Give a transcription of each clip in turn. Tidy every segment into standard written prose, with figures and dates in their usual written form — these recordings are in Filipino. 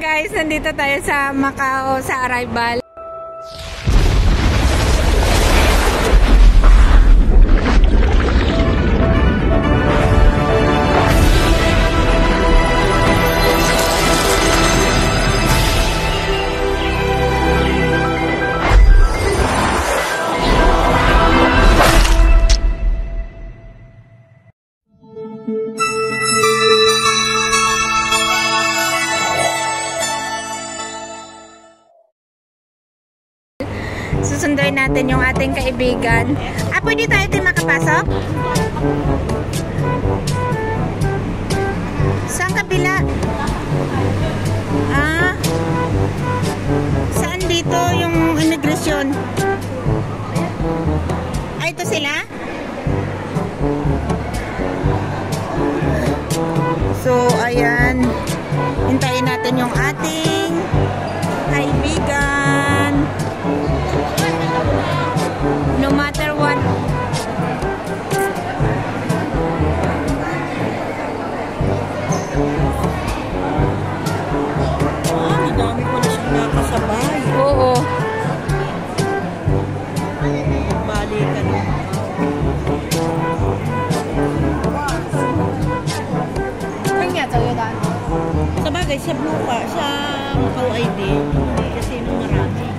Guys, nandito tayo sa Macau sa arrival. Susunduin natin yung ating kaibigan. Pwede tayo din makapasok? Saan kabila? Saan dito yung immigration? Ito sila? So, ayan. Hintayin natin yung ating kaibigan. No matter what. Madami ko na siyang nakasabay. Oo. Balikan. Sabagay, sa Buka, sa Macau ID, hindi kasi marami.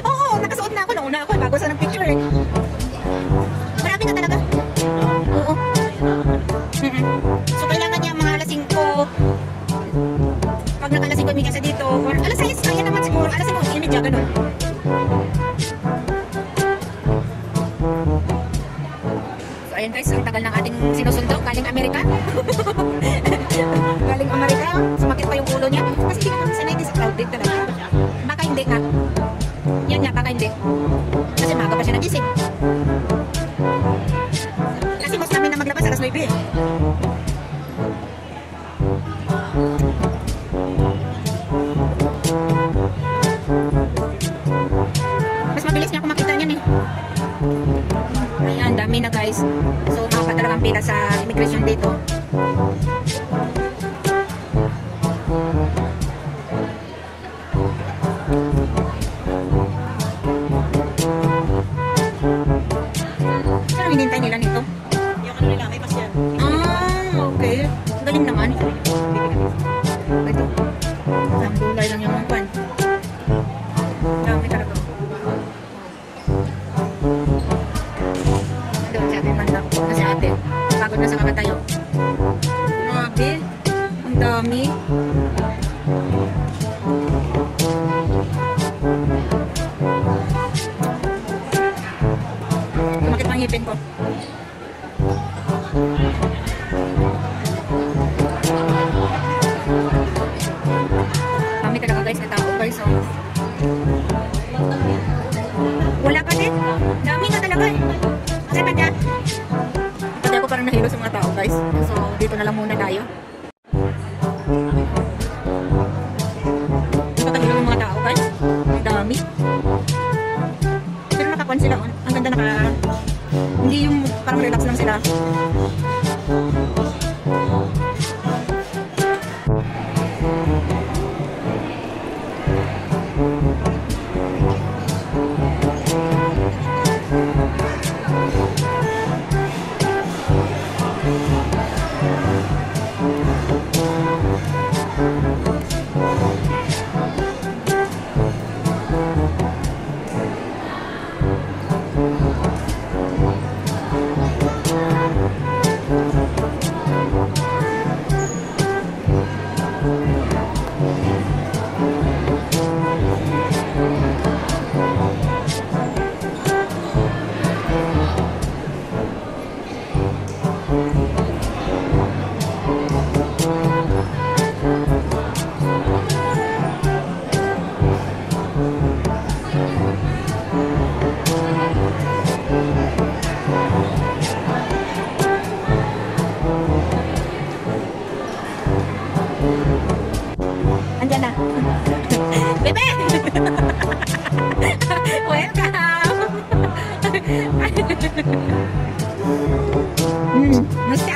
Oo, nakasuot na ako. Nauna ako. Bago sa nag-picture eh. Marami na talaga. Oo. So, kailangan niya mga alas 5. Pag naka alas 5, may kasa dito. Or alas 6, kaya naman siguro. Alas 5, imidya, ganun. So, ayun guys. Ang tagal ng ating sinusundo. Galing Amerika. Galing Amerika. Sumakit pa yung ulo niya. Kasi hindi naman sanay din sa crowded talaga. Baka hindi nga. Yan nga, baka hindi. Kasi maga pa siya nagising. Kasi mas namin na maglabas alas 9 eh. Mas mabilis niya kung makita niyan eh. Ayan, dami na guys. So, mapa talagang pila sa immigration dito. Hinintay nila nito. Yung ano nila, may pasyan. Okay. Galing naman. Ito. Ang gulay lang yung pan. Dami talaga. Doon si ate manda. Kasi ate, pagod na sa kakatayo. Grabe. Ang dami. Kumakit ang ngipin ko. Kami talaga guys na tao guys. So, wala pa din. Dami na talaga eh. Kasi pa niya. Pati ako parang nahilo sa mga tao guys. So dito na lang muna tayo. Napatahilo ng mga tao guys. Dami. Pero nakakuan sila. Ang ganda hindi yung parang relax lang sila.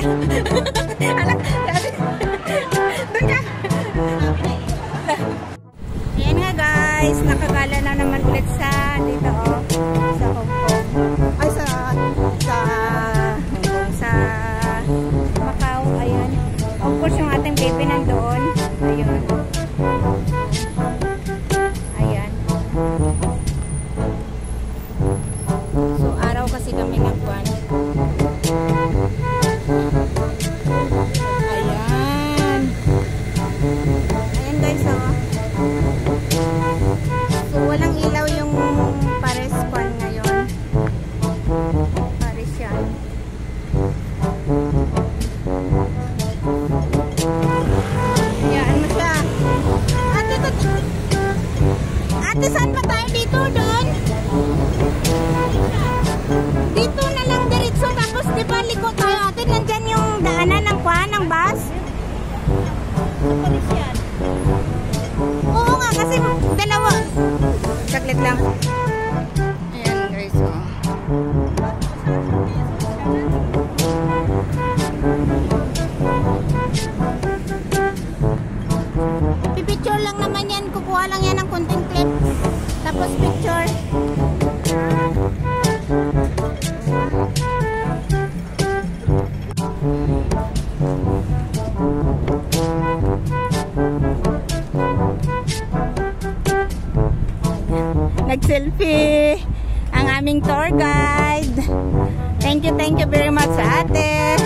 Ala, doon ka. Ayan nga guys, nakagala na naman ulit sa dito sa Hong Kong. Ay sa Hong Kong, sa Macau. Ayan. Of course yung ating baby nandoon. Ayun. Ayan. So araw kasi kami nagkuhan. Ayan. Ayan guys So walang ilaw yung Paris Kwan ngayon. Paris yan. Ayan mo siya. Ate, saan pa tayo dito? Doon? Dito na lang diretso. Tapos di ba liko tayo ate? Nandyan yung daanan ng Kwan, ng bus? Paris yan. Oo nga, kasi dalawa. Saglit lang. Ayan guys, Pipicture lang naman yan. Kukuha lang yan ng konting clip. Tapos picture. Nag-selfie ang aming tour guide. Thank you very much ate.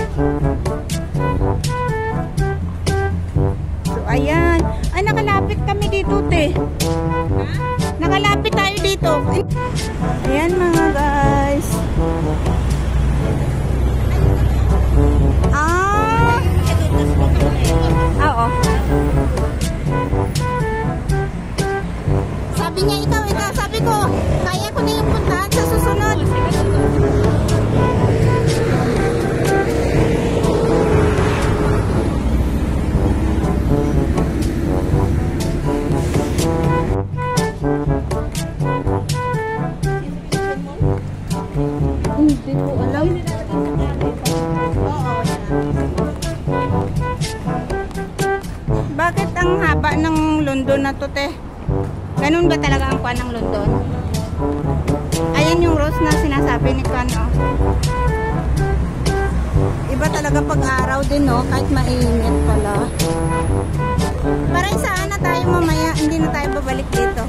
So ayan. Ay nakalapit kami dito te. Nakalapit tayo dito. Ayan mga guys. Oo. Sabi niya ikaw, sabi ko, kaya ko na yung puntahan sa susunod. Hindi ko alam. Bakit ang haba ng London na to, te? Ganun ba talaga ang kuwan ng London? Ayan yung rose na sinasabi ni Kan, Iba talaga pag araw din, kahit mainit pala. Parang saan na tayo mamaya, hindi na tayo babalik dito.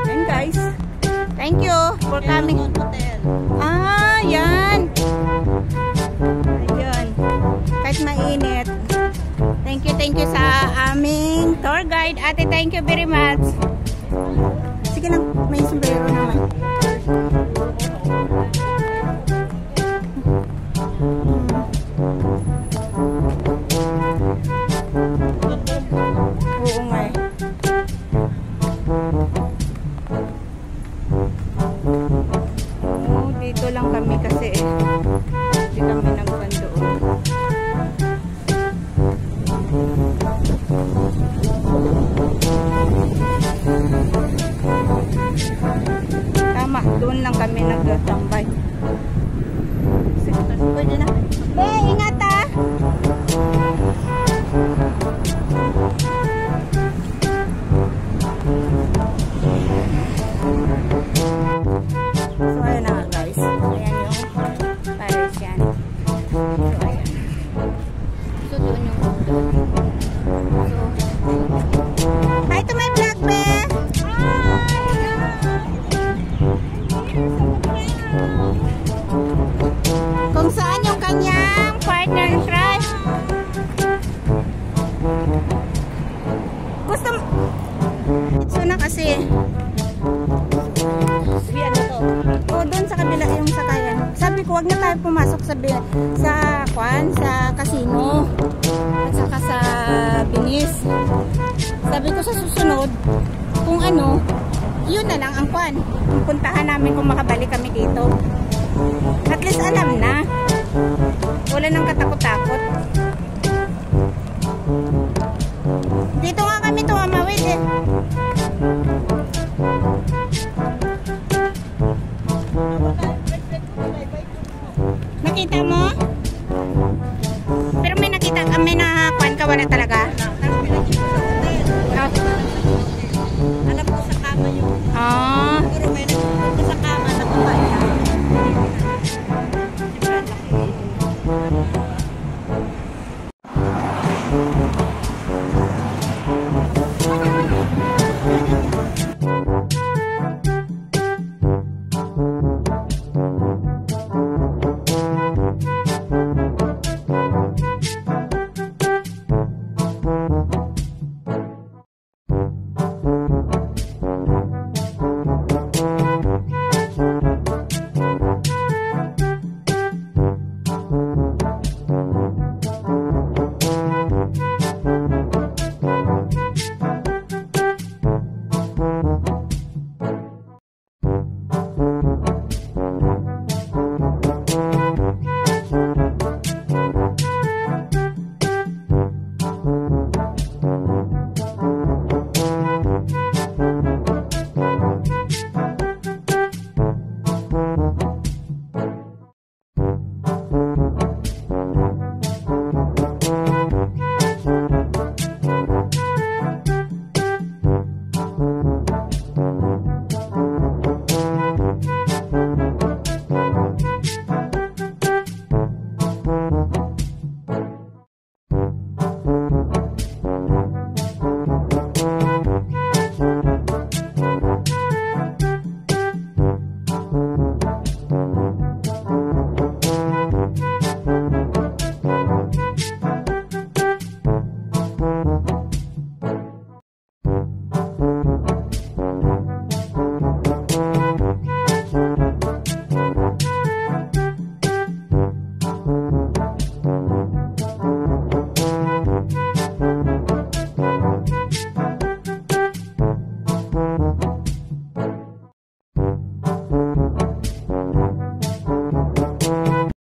Ayan guys. Thank you for coming. Yan. Ayun. Kahit mainit. Thank you sa aming tour guide. Ate, thank you very much. Sige lang, may sombrero naman. Oo nga eh. Dito lang kami kasi hindi kami nagpandoon. Tama, doon lang kami nagtatambay. Pwede na. Ingat So ayun na guys. Ayan yung Parisian. So ayan. So doon yung hi to my vlog, be! Kung saan yung kanyang partner in crime. Gusto mo? Ito na kasi. O doon sa kabila yung sakayan. Sabi ko, wag na tayo pumasok sa casino at saka sa Binis. Sabi ko sa susunod, kung ano, yun na lang ang kwan. Puntahan namin kung makabalik kami dito. At least alam na. Wala nang katakot-takot.